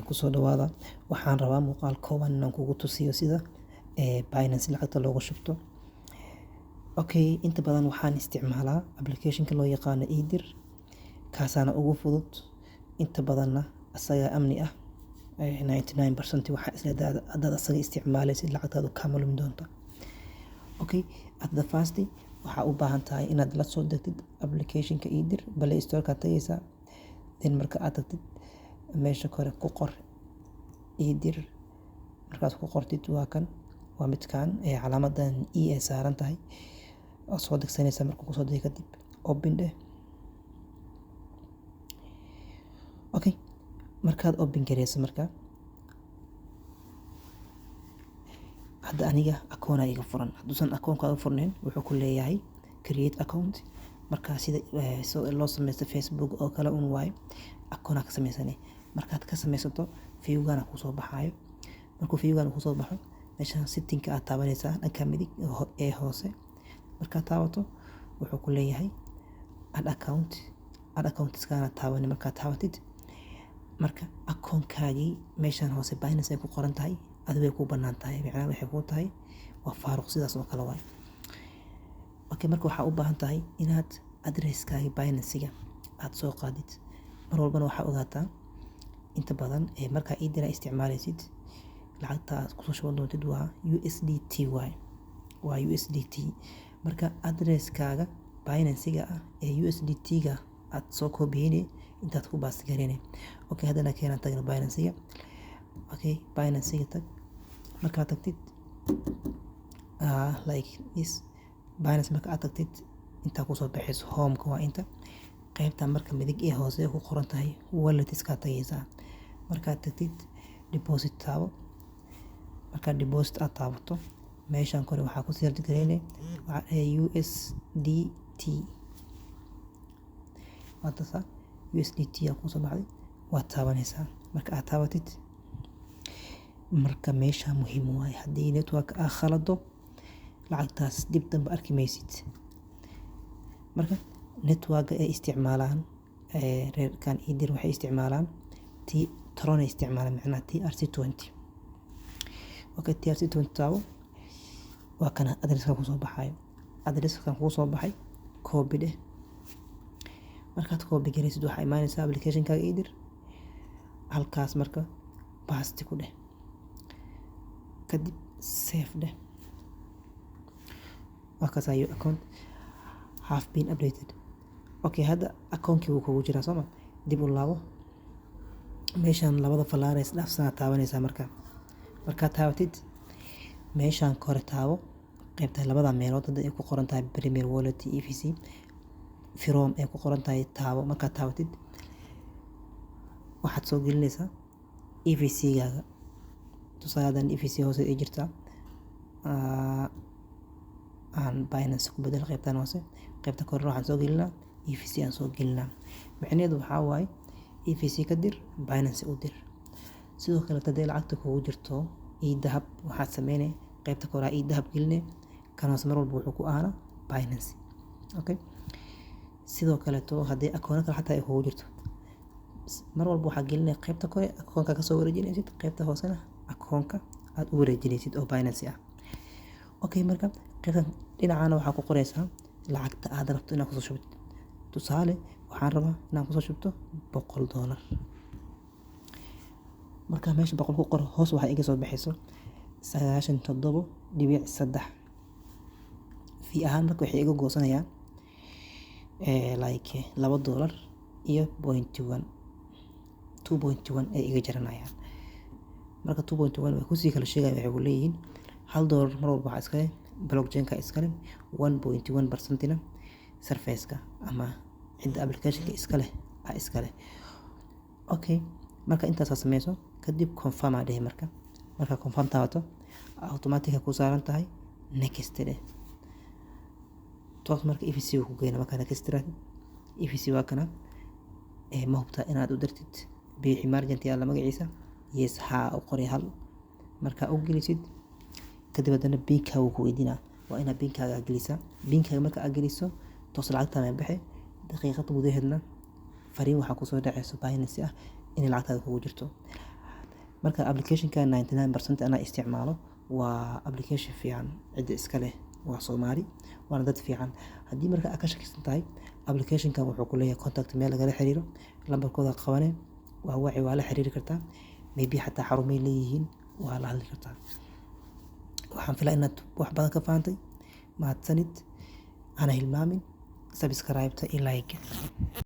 kusoo dhawaada. Waxaan rabaa muuqaal kooban inaan kugu tusiyo sida Binance lacagta looga shubto. Inta badan waxaan isticmaalaa application-ka loo yaqaano iDir, kaasaana ugu fudud. Inta badanna asaga amni ah. 99% waxaa isleedahay haddaad asaga isticmaalaysid lacagtaadu kaa malumi doonta. At the first waxaa u baahan tahay inaad la soo degtid application-ka iDir, Play Store-ka tagaysaa. Then marka aad tagtid meesha kore ku qor iDir. Markaad ku qortid waa midkaan calaamadan ay saaran tahay. Waa soo degsanaysaa. Marka ku soo degay kadib open dheh. Markaad open gareyso marka hadda aniga akoon iga furan. Hadduusan akoonkaaga furnayn wuxuu ku leeyahay create account. Marka sida loo samaysto Facebook oo kale waaye akoon ka samaysanay. Markaad ka samaysato view-gana ku soo baxaayo. Markuu view-gana ku soo baxo meeshaan setting-ka aad taabanaysaa dhanka midig ee hoose. Markaad taabato wuxuu ku leeyahay add account. Add account-iskaana taabanay. Markaad taabatid marka akoonkaagii meeshaan hoose Binance ay ku qoran tahay adiga way ku bannaan tahay. Macnaheedu waxay ku tahay waa faaruq sidaas oo kale waaye. Marka waxaa u baahan tahay inaad address-kaagi Binance-ga aad soo qaadid. Mar walbana waxaa ogaataa inta badan markaa iDir isticmaalaysid lacagta aad ku soo shuban doontid waa USDT waaye. Waa USDT. Marka address-kaaga Binance-ga ee USDT-ga aad soo koobiyeen intaad ku baas gareynay. Haddana keenan tagna Binance-ga. Binance-ga tag. Markaad tagtid like this Binance marka aad tagtid intaa ku soo baxayso home-ka waa inta. Qaybta marka midig ee hoose ku qoran tahay wallet-iska tagaysaa. Markaad tagtid deposit taabo. Markaad deposit aad taabato meeshaan kore waxaa ku select gareynay USDT. Waata USDT aad ku soo baxday waad taabanaysaa. Marka aad taabatid marka meesha muhiim waaye haddii network aad khalado lacagtaas dib dambe arki maysid. Marka network-ga ay isticmaalaan reerkan iDir waxay isticmaalaan Tron ay isticmaalaan macnaha TRC20. TRC20 taabo waa kana address-ka ku soo baxayo. Address-ka ku soo baxay copy dheh. Markaad copy gareysid waxaa imaanaysaa application-kaaga iDir. Halkaas marka paste ku dheh. Kadib save dheh. Kaas your account have been updated. Hadda akoonkii wuu kugu jiraa sooma. Dib u laabo. Meeshaan labada falaar is dhaafsan taabanaysaa marka. Markaad taabatid meeshaan kore taabo. Qaybta labada meelood hadda ay ku qoran tahay Premier Wallet EVC From ay ku qoran tahay taabo. Markaad taabatid waxaad soo gelinaysaa EVC-gaaga. Tusaaladan EVC hoose ay jirtaa. aan Binance ku bedel qaybtan hoose. Qaybta kore waxaan soo gelinaa EVC aan soo gelinaa. Macnaheedu waxaa waaye EVC ka dir Binance u dir. Sidoo kale haddii lacagta kugu jirto iDahab waxaad sameynay qaybta kore iDahab gelinay kanaas mar walba wuxuu ku aana Binance. Sidoo kale haddii akoon kale xataa ay kugu jirto mar walba waxaad gelinay qaybta kore akoonka ka soo wareejinaysid qaybta hoosena akoonka aad u wareejinaysid oo Binance ah. Marka qaybtan dhinacana waxaa ku qoraysaa lacagta aad rabto inaad ku soo shubto. Tusaale waxaan rabaa inaan ku soo shubto $100. Marka meesha 100 ku qor hoos waxaa iga soo baxayso 97.3 fee ahaan marka waxay iga goosanayaan like $2 iyo 2.1 ay iga jaranayaan. Marka 2.1 way ku sii kala sheegayaan waxay ku leeyihiin $1 mar walba waxaa iskale blockchain-ka iskale 1.1%-na surface-ka ama cidda application-ka iskale. Marka intaas aad samayso kadib confirm aad dheh marka. Marka confirm taabato automatic ku saaran tahay next dheh. Toos marka EVC ku geeyna marka next dheh. EVC waa kana ma hubtaa inaad u dirtid bixi margin-tii alla magaciisa yes u qori hal. Marka u gelisid kadib haddana PIN-ka wuu ku weydiinaa. Waa inaad PIN-kaaga gelisaa. PIN-kaaga marka aad geliso toos lacagta ma bixi daqiiqad gudaheedna fariin waxaa ku soo dhacayso Binance in lacagtaada kugu jirto. marka applicationka 99% anaa isticmaalo waa application fiican cidda iska leh waa Soomaali waana dad fiican haddii marka aad ka shakisan tahay applicationkan wuxuu ku leeyahay contact meel lagala xiriiro lambarkooda qabane waa la xiriiri kartaa maybe xataa xarumay leeyihiin waa la hadli kartaa waxaan filaa inaad wax badan ka fahantay mahadsanid hana hilmaamin subscribe-ta iyo like